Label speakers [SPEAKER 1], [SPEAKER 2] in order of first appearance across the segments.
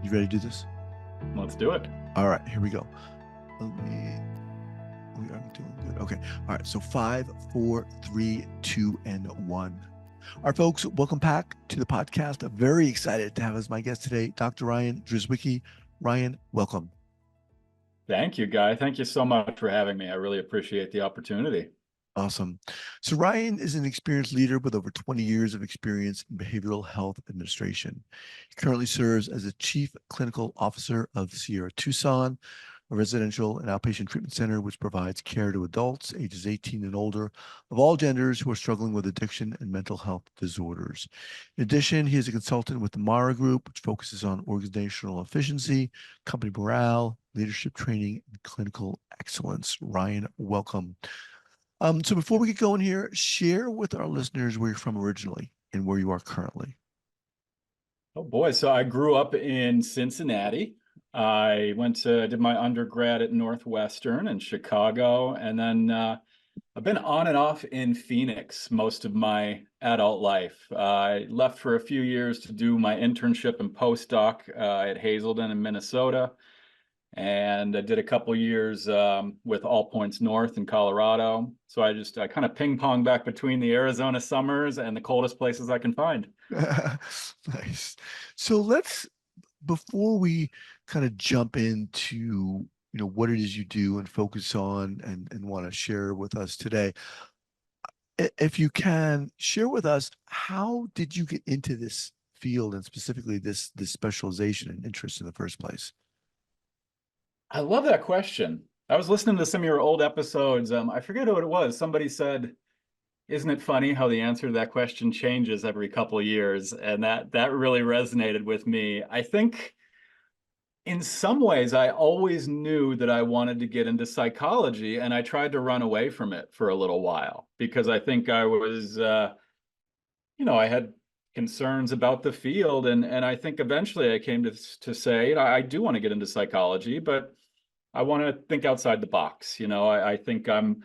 [SPEAKER 1] You ready to do this?
[SPEAKER 2] Let's do it.
[SPEAKER 1] All right, here we go. We are doing good. Okay. All right. So 5, 4, 3, 2, and 1. All right, folks, welcome back to the podcast. I'm very excited to have as my guest today, Dr. Ryan Drzewiecki. Ryan, welcome.
[SPEAKER 2] Thank you, Guy. Thank you so much for having me. I really appreciate the opportunity.
[SPEAKER 1] Awesome. So Ryan is an experienced leader with over 20 years of experience in behavioral health administration. He currently serves as a chief clinical officer of Sierra Tucson, a residential and outpatient treatment center which provides care to adults ages 18 and older of all genders who are struggling with addiction and mental health disorders. In addition, he is a consultant with the Mara Group, which focuses on organizational efficiency, company morale, leadership training, and clinical excellence. Ryan, welcome. So before we get going here, share with our listeners where you're from originally and where you are currently.
[SPEAKER 2] Oh boy, so I grew up in Cincinnati. I did my undergrad at Northwestern in Chicago, and then I've been on and off in Phoenix most of my adult life. I left for a few years to do my internship and postdoc at Hazelden in Minnesota. And I did a couple years with All Points North in Colorado. So I kind of ping pong back between the Arizona summers and the coldest places I can find.
[SPEAKER 1] Nice. So before we kind of jump into, what it is you do and focus on and want to share with us today, if you can share with us, how did you get into this field and specifically this specialization and interest in the first place?
[SPEAKER 2] I love that question. I was listening to some of your old episodes. I forget who it was. Somebody said, "Isn't it funny how the answer to that question changes every couple of years?" And that really resonated with me. I think in some ways, I always knew that I wanted to get into psychology, and I tried to run away from it for a little while because I think I was, I had concerns about the field, and I think eventually I came to say, I do want to get into psychology, but I want to think outside the box. I think I'm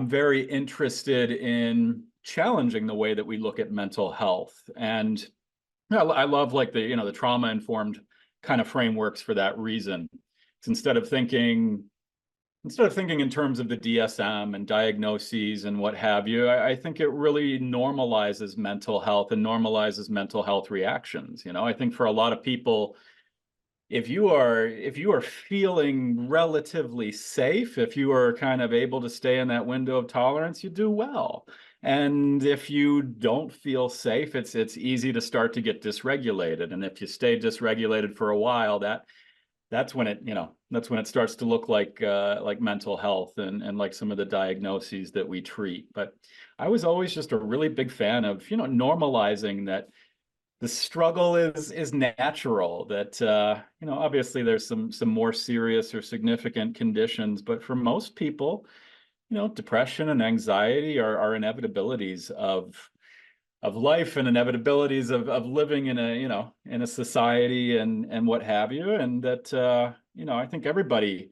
[SPEAKER 2] very interested in challenging the way that we look at mental health, and I love like the trauma informed kind of frameworks for that reason. It's instead of thinking in terms of the DSM and diagnoses and what have you, I think it really normalizes mental health and normalizes mental health reactions. I think for a lot of people, if you are feeling relatively safe, if you are kind of able to stay in that window of tolerance, you do well. And if you don't feel safe, it's easy to start to get dysregulated. And if you stay dysregulated for a while, that's when it starts to look like mental health and like some of the diagnoses that we treat. But I was always just a really big fan of normalizing that the struggle is natural, that obviously there's some more serious or significant conditions, but for most people, depression and anxiety are inevitabilities of life and inevitabilities of living in a society and what have you. And that I think everybody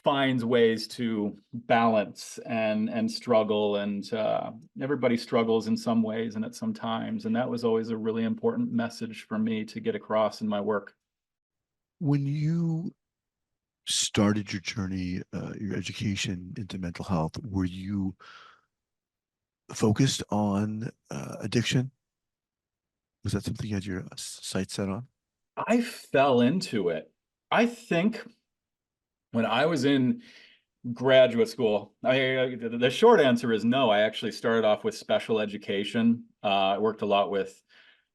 [SPEAKER 2] finds ways to balance and struggle, and everybody struggles in some ways and at some times. And that was always a really important message for me to get across in my work.
[SPEAKER 1] When you started your journey, your education into mental health, were you focused on addiction? Was that something you had your sights set on?
[SPEAKER 2] I fell into it. I think when I was in graduate school, the short answer is no. I actually started off with special education. I worked a lot with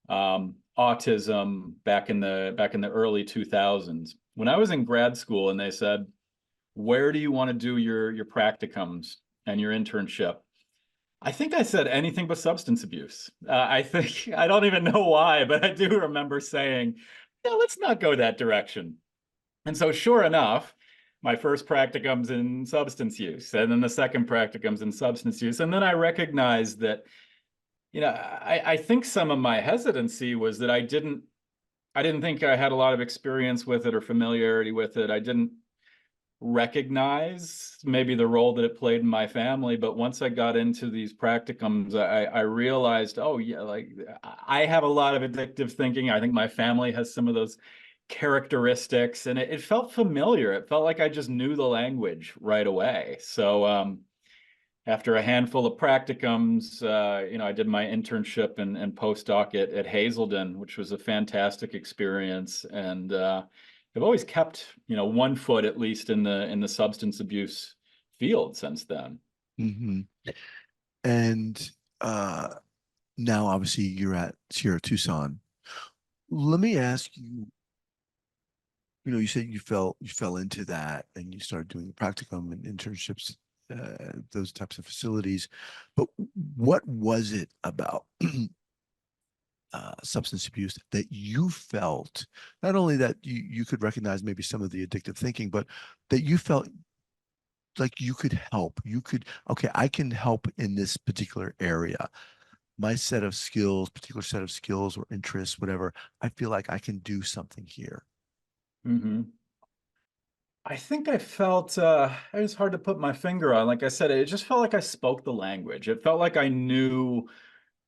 [SPEAKER 2] autism back in the early 2000s. When I was in grad school, and they said, "Where do you want to do your practicums and your internship?" I think I said anything but substance abuse. I think I don't even know why, but I do remember saying, "Yeah, let's not go that direction." And so, sure enough, my first practicum's in substance use, and then the second practicum's in substance use. And then I recognized that, I think some of my hesitancy was that I didn't think I had a lot of experience with it or familiarity with it. I didn't recognize maybe the role that it played in my family. But once I got into these practicums, I realized, oh yeah, like I have a lot of addictive thinking. I think my family has some of those characteristics, and it felt familiar. It felt like I just knew the language right away. So after a handful of practicums, I did my internship and postdoc at Hazelden, which was a fantastic experience. And I've always kept, one foot at least in the substance abuse field since then.
[SPEAKER 1] Hmm. And now, obviously, you're at Sierra Tucson. Let me ask you. You said you fell into that, and you started doing practicum and internships, those types of facilities. But what was it about substance abuse that you felt, not only that you could recognize maybe some of the addictive thinking, but that you felt like you could help? You could, okay, I can help in this particular area. My set of skills, particular set of skills or interests, whatever, I feel like I can do something here.
[SPEAKER 2] Hmm. I think I felt it was hard to put my finger on. Like I said, it just felt like I spoke the language. It felt like I knew,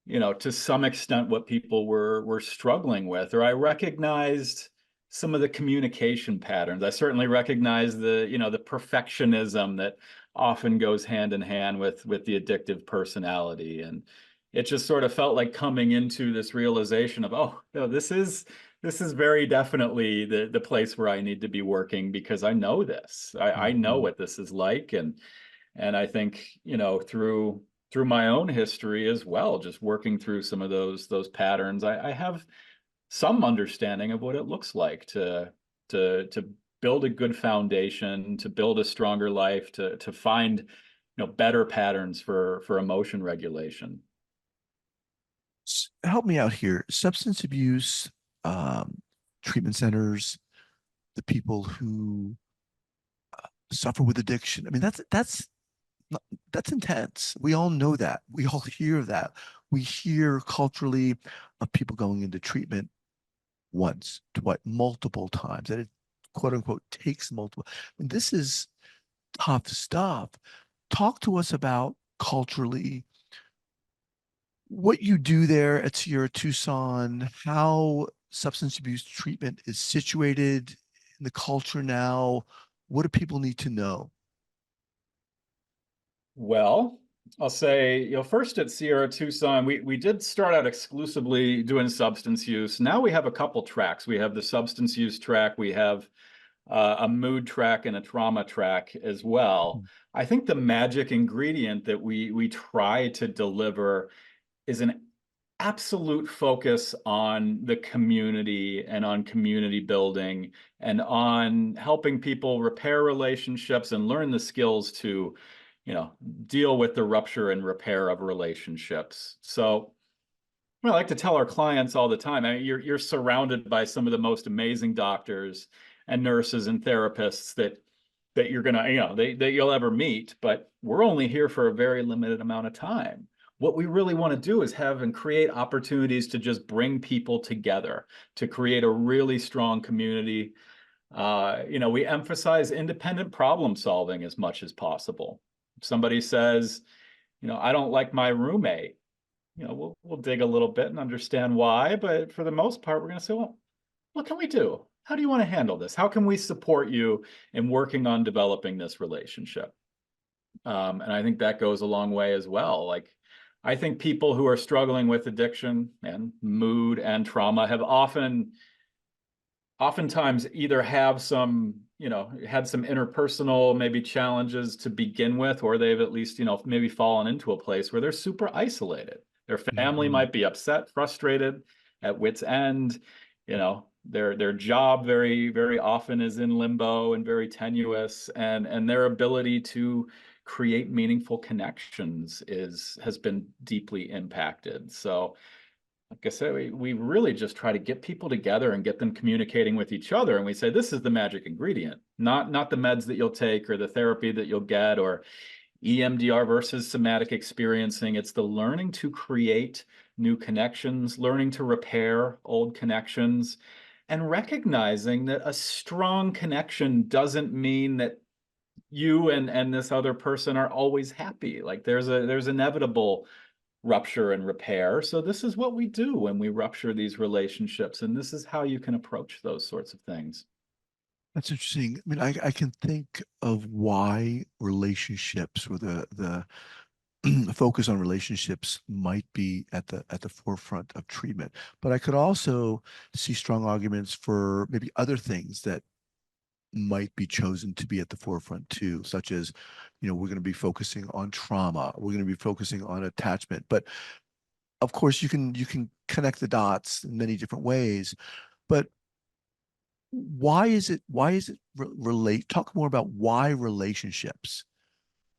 [SPEAKER 2] to some extent what people were struggling with, or I recognized some of the communication patterns. I certainly recognized the perfectionism that often goes hand in hand with the addictive personality. And it just sort of felt like coming into this realization of, oh, no, this is very definitely the place where I need to be working, because I know this. I know
[SPEAKER 1] Mhm.
[SPEAKER 2] what this is like. And I think, through my own history as well, just working through some of those patterns, I have some understanding of what it looks like to build a good foundation, to build a stronger life, to find, better patterns for emotion regulation.
[SPEAKER 1] Help me out here. Substance abuse, treatment centers, the people who suffer with addiction. I mean, that's intense. We all know that. We all hear that. We hear culturally of people going into treatment once, twice, multiple times, that it quote unquote takes multiple. And this is tough stuff. Talk to us about culturally what you do there at Sierra Tucson, how substance abuse treatment is situated in the culture now. What do people need to know?
[SPEAKER 2] Well, I'll say, first at Sierra Tucson, we did start out exclusively doing substance use. Now we have a couple tracks. We have the substance use track, we have a mood track, and a trauma track as well. I think the magic ingredient that we try to deliver is an absolute focus on the community and on community building and on helping people repair relationships and learn the skills to, you know, deal with the rupture and repair of relationships. So I like to tell our clients all the time, I mean, you're surrounded by some of the most amazing doctors and nurses and therapists that you're gonna, that you'll ever meet, but we're only here for a very limited amount of time. What we really want to do is have and create opportunities to just bring people together, to create a really strong community. We emphasize independent problem solving as much as possible. If somebody says, I don't like my roommate, we'll dig a little bit and understand why, but for the most part, we're going to say, well, what can we do? How do you want to handle this? How can we support you in working on developing this relationship? And I think that goes a long way as well. Like, I think people who are struggling with addiction and mood and trauma have oftentimes either have some, had some interpersonal maybe challenges to begin with, or they've at least, maybe fallen into a place where they're super isolated. Their family
[SPEAKER 1] Mhm.
[SPEAKER 2] might be upset, frustrated, at wit's end. Their job very, very often is in limbo and very tenuous, and their ability to create meaningful connections has been deeply impacted. So like I said, we really just try to get people together and get them communicating with each other. And we say, this is the magic ingredient, not the meds that you'll take or the therapy that you'll get or EMDR versus somatic experiencing. It's the learning to create new connections, learning to repair old connections, and recognizing that a strong connection doesn't mean that you and this other person are always happy. Like there's inevitable rupture and repair. So this is what we do when we rupture these relationships, and this is how you can approach those sorts of things.
[SPEAKER 1] That's interesting. I mean, I can think of why relationships or the focus on relationships might be at the forefront of treatment. But I could also see strong arguments for maybe other things that might be chosen to be at the forefront too, such as, we're going to be focusing on trauma, we're going to be focusing on attachment. But of course, you can connect the dots in many different ways. But why is it relate? Talk more about why relationships.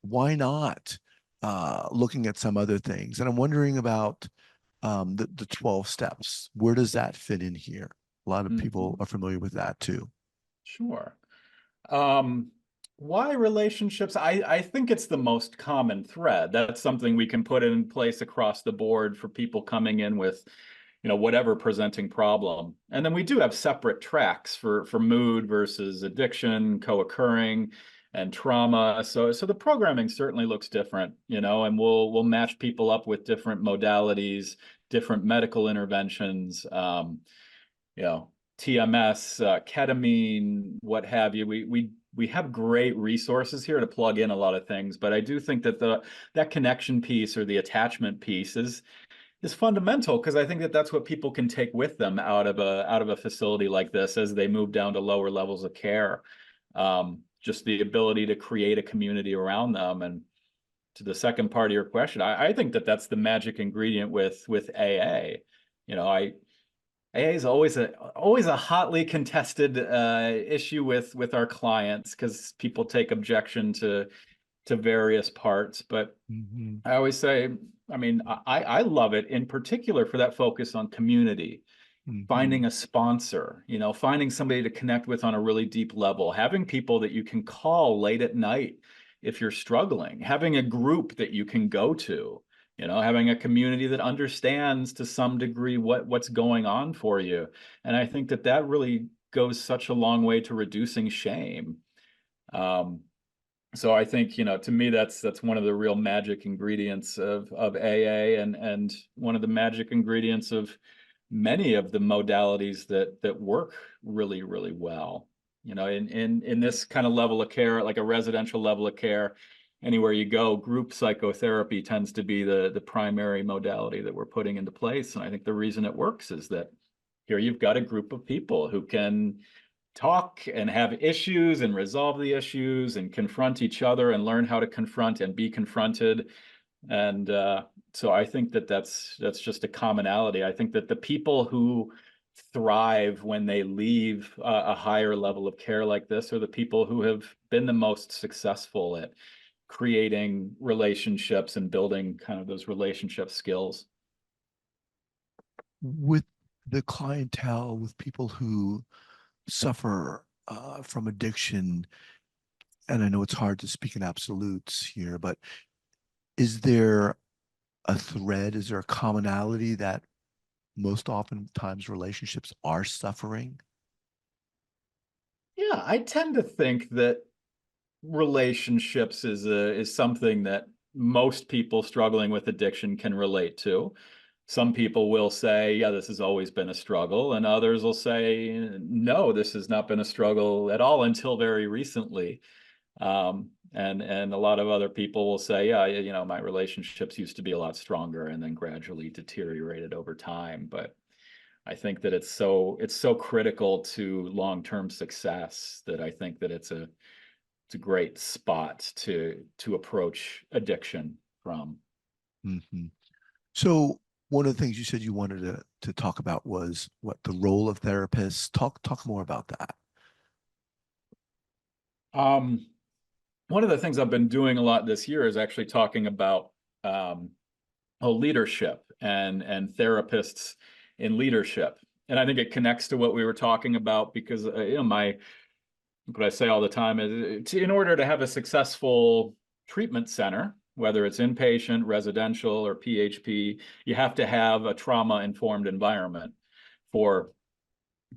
[SPEAKER 1] Why not looking at some other things? And I'm wondering about the 12 steps. Where does that fit in here? A lot of people
[SPEAKER 2] Mhm.
[SPEAKER 1] are familiar with that too.
[SPEAKER 2] Sure. Um, why relationships? I think it's the most common thread. That's something we can put in place across the board for people coming in with, whatever presenting problem. And then we do have separate tracks for mood versus addiction, co-occurring, and trauma. So the programming certainly looks different, and we'll match people up with different modalities, different medical interventions. You know, TMS, ketamine, what have you. We have great resources here to plug in a lot of things, but I do think that that connection piece or the attachment piece is fundamental, because I think that that's what people can take with them out of a facility like this as they move down to lower levels of care. Just the ability to create a community around them. And to the second part of your question, I think that that's the magic ingredient with AA. I AA is always a hotly contested issue with our clients, because people take objection to various parts. But
[SPEAKER 1] Hmm.
[SPEAKER 2] I always say, I mean, I love it in particular for that focus on community,
[SPEAKER 1] Hmm.
[SPEAKER 2] finding a sponsor, finding somebody to connect with on a really deep level, having people that you can call late at night if you're struggling, having a group that you can go to, having a community that understands to some degree what's going on for you. And I think that that really goes such a long way to reducing shame. Um, so I think, to me, that's one of the real magic ingredients of AA, and one of the magic ingredients of many of the modalities that work really, really well. In this kind of level of care, like a residential level of care, anywhere you go, group psychotherapy tends to be the primary modality that we're putting into place. And I think the reason it works is that here you've got a group of people who can talk and have issues and resolve the issues and confront each other and learn how to confront and be confronted. And so I think that that's just a commonality. I think that the people who thrive when they leave a higher level of care like this are the people who have been the most successful at creating relationships and building kind of those relationship skills.
[SPEAKER 1] With the clientele, with people who suffer from addiction, and I know it's hard to speak in absolutes here, but is there a thread? Is there a commonality that most oftentimes relationships are suffering?
[SPEAKER 2] Yeah, I tend to think that relationships is something that most people struggling with addiction can relate to. Some people will say, yeah, this has always been a struggle, and others will say, no, this has not been a struggle at all until very recently. And a lot of other people will say, yeah, my relationships used to be a lot stronger and then gradually deteriorated over time. But I think that it's so critical to long-term success that I think that it's a great spot to approach addiction from.
[SPEAKER 1] Hmm. So one of the things you said you wanted to talk about was what the role of therapists. Talk more about that.
[SPEAKER 2] Um, One of the things I've been doing a lot this year is actually talking about um, leadership and therapists in leadership. And I think it connects to what we were talking about, because what I say all the time is, in order to have a successful treatment center, whether it's inpatient, residential, or PHP, you have to have a trauma-informed environment for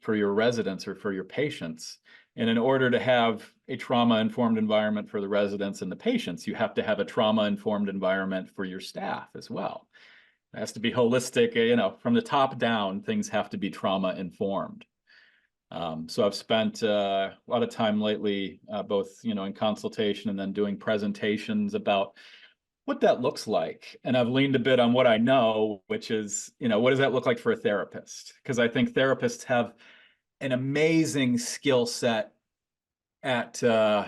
[SPEAKER 2] for your residents or for your patients. And in order to have a trauma-informed environment for the residents and the patients, you have to have a trauma-informed environment for your staff as well. It has to be holistic, you know, from the top down, things have to be trauma informed. So I've spent a lot of time lately, both, you know, in consultation and then doing presentations about what that looks like. And I've leaned a bit on what I know, which is, you know, what does that look like for a therapist? Because I think therapists have an amazing skill set at the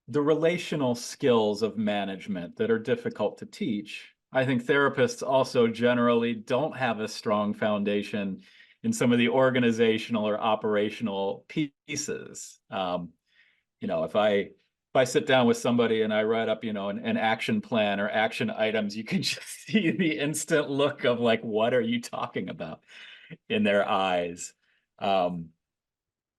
[SPEAKER 2] relational skills of management that are difficult to teach. I think therapists also generally don't have a strong foundation in some of the organizational or operational pieces. You know, if I sit down with somebody and I write up, you know, an action plan or action items, you can just see the instant look of like, what are you talking about in their eyes? Um,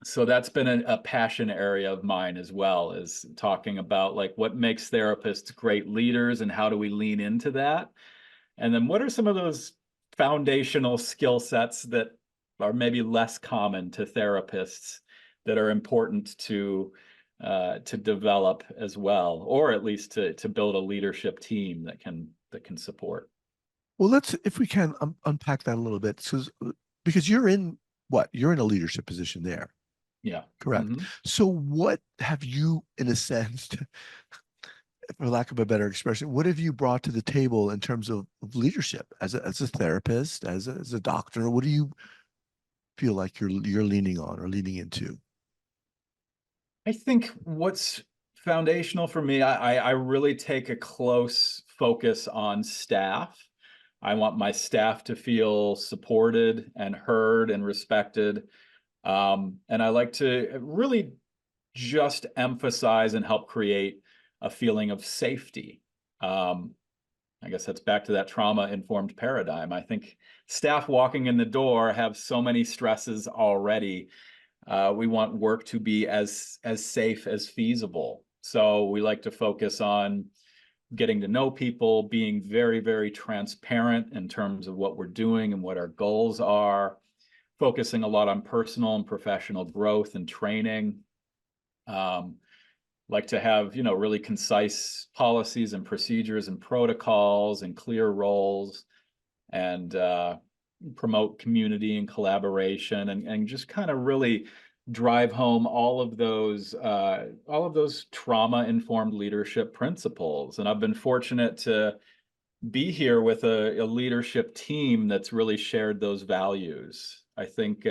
[SPEAKER 2] so that's been a passion area of mine as well, is talking about like what makes therapists great leaders and how do we lean into that? And then what are some of those foundational skill sets that are maybe less common to therapists that are important to develop as well, or at least to build a leadership team that can support.
[SPEAKER 1] Well, let's, if we can, unpack that a little bit. So, because you're in what? You're in a leadership position there,
[SPEAKER 2] Yeah.
[SPEAKER 1] correct?
[SPEAKER 2] Hmm.
[SPEAKER 1] So, what have you, in a sense, for lack of a better expression, what have you brought to the table in terms of leadership as a therapist, as a doctor? What do you feel like you're leaning on or leaning into?
[SPEAKER 2] I think what's foundational for me, I really take a close focus on staff. I want my staff to feel supported and heard and respected. And I like to really just emphasize and help create a feeling of safety. Um, I guess that's back to that trauma-informed paradigm. I think staff walking in the door have so many stresses already. We want work to be as safe as feasible. So we like to focus on getting to know people, being very, very transparent in terms of what we're doing and what our goals are, focusing a lot on personal and professional growth and training. Um, like to have, you know, really concise policies and procedures and protocols and clear roles, and promote community and collaboration, and just kind of really drive home all of those trauma informed leadership principles. And I've been fortunate to be here with a leadership team that's really shared those values. I think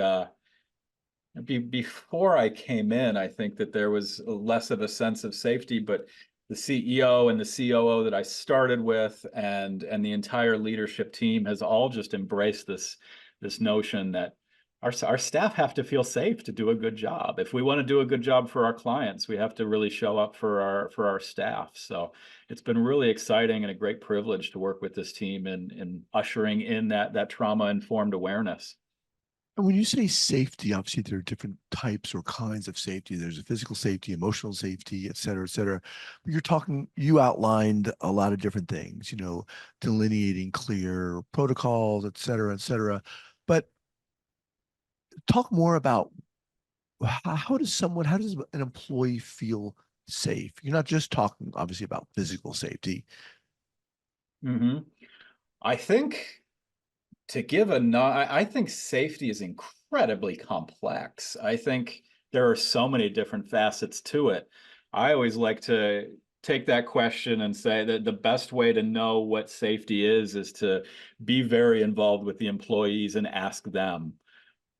[SPEAKER 2] before I came in, I think that there was less of a sense of safety, but the CEO and the COO that I started with, and the entire leadership team has all just embraced this notion that our staff have to feel safe to do a good job. If we want to do a good job for our clients, we have to really show up for our staff. So it's been really exciting and a great privilege to work with this team in ushering in that trauma informed awareness.
[SPEAKER 1] And when you say safety, obviously there are different types or kinds of safety. There's a physical safety, emotional safety, et cetera, et cetera. But you outlined a lot of different things, delineating clear protocols, et cetera, et cetera. But talk more about how does an employee feel safe? You're not just talking obviously about physical safety.
[SPEAKER 2] Hmm. I think to give a no, I think safety is incredibly complex. I think there are so many different facets to it. I always like to take that question and say that the best way to know what safety is to be very involved with the employees and ask them,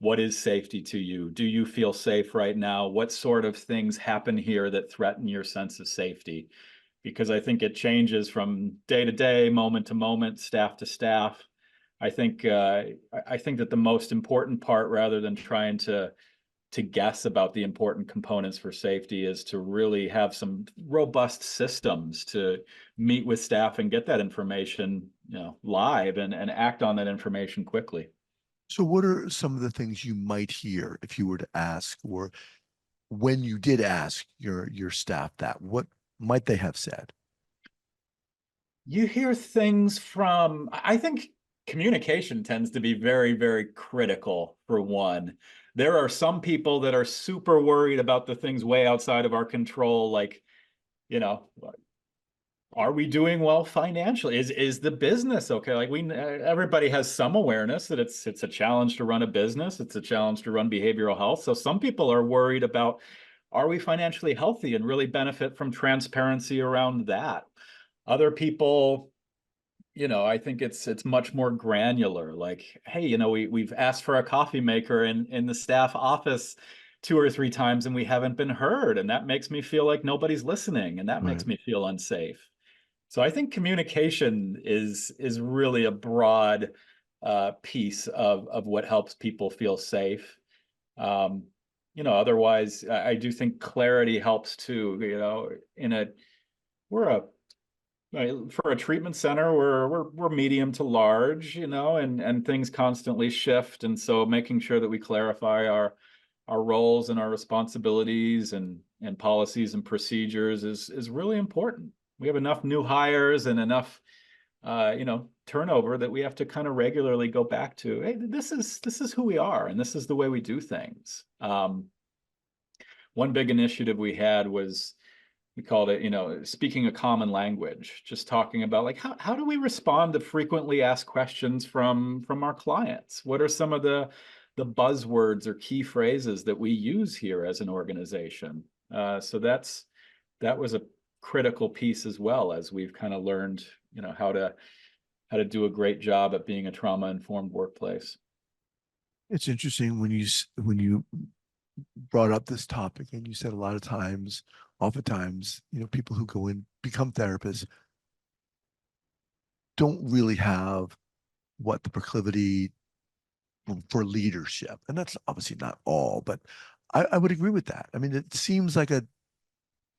[SPEAKER 2] what is safety to you? Do you feel safe right now? What sort of things happen here that threaten your sense of safety? Because I think it changes from day to day, moment to moment, staff to staff. I think that the most important part, rather than trying to guess about the important components for safety, is to really have some robust systems to meet with staff and get that information, you know, live, and act on that information quickly.
[SPEAKER 1] So what are some of the things you might hear if you were to ask, or when you did ask your staff that, what might they have said?
[SPEAKER 2] You hear things from, I think communication tends to be very, very critical for one. There are some people that are super worried about the things way outside of our control, like, you know, are we doing well financially? Is the business okay? Like everybody has some awareness that it's a challenge to run a business. It's a challenge to run behavioral health. So some people are worried about, are we financially healthy, and really benefit from transparency around that. Other people, I think it's much more granular. Like, hey, we've asked for a coffee maker in the staff office 2 or 3 times and we haven't been heard, and that makes me feel like nobody's listening, and that makes
[SPEAKER 1] Right.
[SPEAKER 2] me feel unsafe. So I think communication is really a broad piece of what helps people feel safe. Um, Otherwise, I do think clarity helps too. In a we're a for a treatment center, we're medium to large, and things constantly shift, and so making sure that we clarify our roles and our responsibilities and policies and procedures is really important. We have enough new hires and enough turnover that we have to kind of regularly go back to, hey, this is who we are, and this is the way we do things. One big initiative we had was, we called it, speaking a common language, just talking about like how do we respond to frequently asked questions from our clients? What are some of the buzzwords or key phrases that we use here as an organization? So that was a critical piece as well, as we've kind of learned, how to do a great job at being a trauma-informed workplace.
[SPEAKER 1] It's interesting when you brought up this topic and you said a lot of times, oftentimes, people who go in, become therapists, don't really have what the proclivity for leadership. And that's obviously not all, but I would agree with that. I mean, it seems like a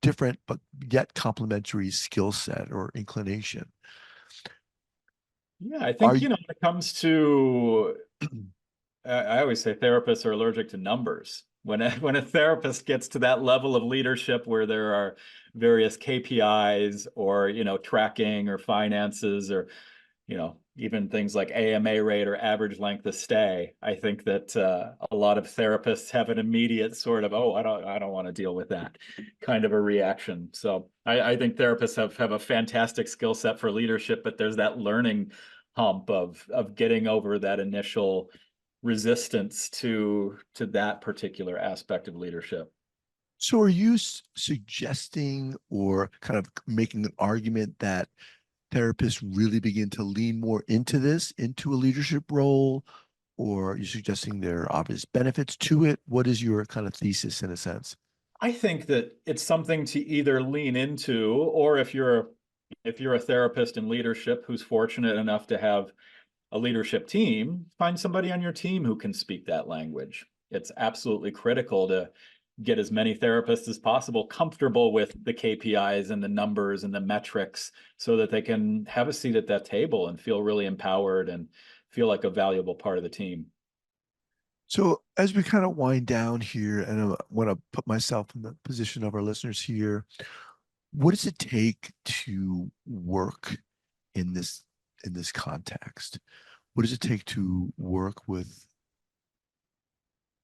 [SPEAKER 1] different but yet complementary skill set or inclination.
[SPEAKER 2] Yeah, I
[SPEAKER 1] Are
[SPEAKER 2] think, when it comes to, I always say therapists are allergic to numbers. When a therapist gets to that level of leadership where there are various KPIs, or, tracking or finances, or, even things like AMA rate or average length of stay, I think that a lot of therapists have an immediate sort of, oh, I don't want to deal with that kind of a reaction. So I think therapists have a fantastic skill set for leadership, but there's that learning hump of getting over that initial resistance to that particular aspect of leadership.
[SPEAKER 1] so are you suggesting or kind of making an argument that therapists really begin to lean more into this, into a leadership role, or are you suggesting there are obvious benefits to it? What is your kind of thesis in a sense?
[SPEAKER 2] I think that it's something to either lean into, or if you're a therapist in leadership who's fortunate enough to have a leadership team, find somebody on your team who can speak that language. It's absolutely critical to get as many therapists as possible comfortable with the KPIs and the numbers and the metrics, so that they can have a seat at that table and feel really empowered and feel like a valuable part of the team.
[SPEAKER 1] So as we kind of wind down here, and I want to put myself in the position of our listeners here, what does it take to work in this context? What does it take to work with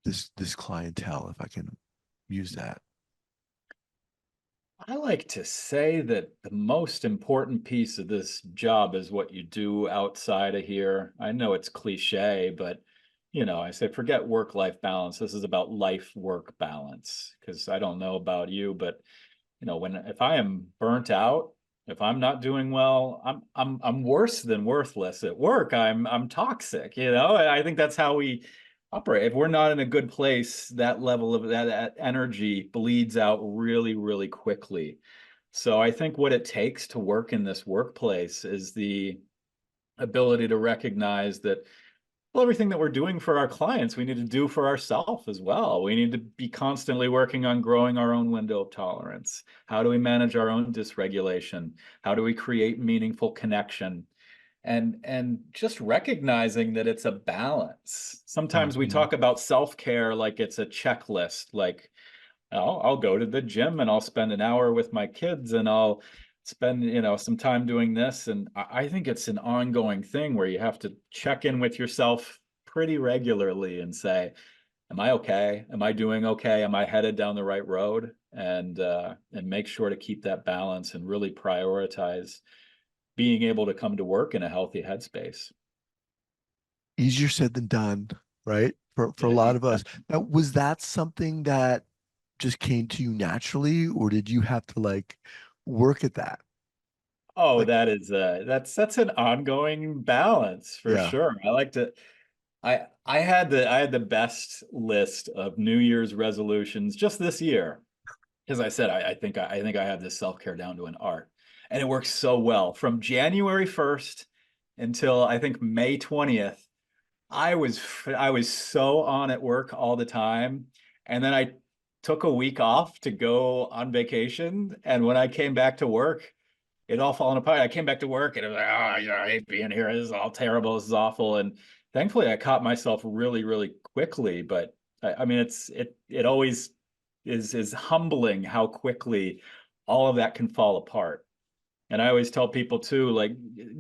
[SPEAKER 1] this clientele, if I can use that?
[SPEAKER 2] I like to say that the most important piece of this job is what you do outside of here. I know it's cliche, but I say forget work-life balance. This is about life-work balance. Because I don't know about you, but if I am burnt out, if I'm not doing well, I'm worse than worthless at work. I'm toxic, and I think that's how we operate. If we're not in a good place, that level of that energy bleeds out really, really quickly. So I think what it takes to work in this workplace is the ability to recognize that, well, everything that we're doing for our clients, we need to do for ourselves as well. We need to be constantly working on growing our own window of tolerance. How do we manage our own dysregulation? How do we create meaningful connection? And just recognizing that it's a balance. Sometimes we
[SPEAKER 1] Mhm.
[SPEAKER 2] talk about self-care like it's a checklist, like I'll go to the gym and I'll spend an hour with my kids and I'll spend, some time doing this. And I think it's an ongoing thing where you have to check in with yourself pretty regularly and say, am I okay? Am I doing okay? Am I headed down the right road? And make sure to keep that balance and really prioritize being able to come to work in a healthy headspace.
[SPEAKER 1] Easier said than done, right? For a lot of us. Now, was that something that just came to you naturally, or did you have to like work at that?
[SPEAKER 2] Oh,
[SPEAKER 1] Like,
[SPEAKER 2] that is that's an ongoing balance for
[SPEAKER 1] yeah.
[SPEAKER 2] sure. I like to I had the best list of New Year's resolutions just this year. As I said, I think I have this self-care down to an art. And it works so well. From January 1st until I think May 20th, I was so on at work all the time. And then I took a week off to go on vacation. And when I came back to work, it all fallen apart. I came back to work and it was like, oh, I hate being here. This is all terrible. This is awful. And thankfully, I caught myself really, really quickly. But I mean, it always is humbling how quickly all of that can fall apart. And I always tell people too, like,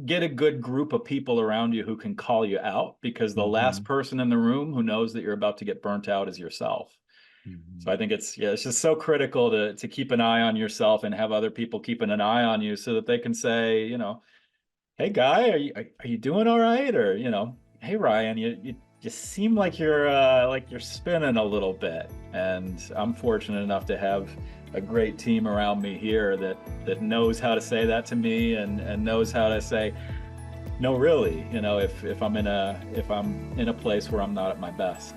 [SPEAKER 2] get a good group of people around you who can call you out, because the last
[SPEAKER 1] Hmm.
[SPEAKER 2] person in the room who knows that you're about to get burnt out is yourself. So
[SPEAKER 1] Hmm.
[SPEAKER 2] I think it's just so critical to keep an eye on yourself and have other people keeping an eye on you so that they can say, hey guy, are you doing all right? Or, hey Ryan, you just seem like you're spinning a little bit. And I'm fortunate enough to have a great team around me here that knows how to say that to me, and knows how to say, no, really, if I'm in a place where I'm not at my best.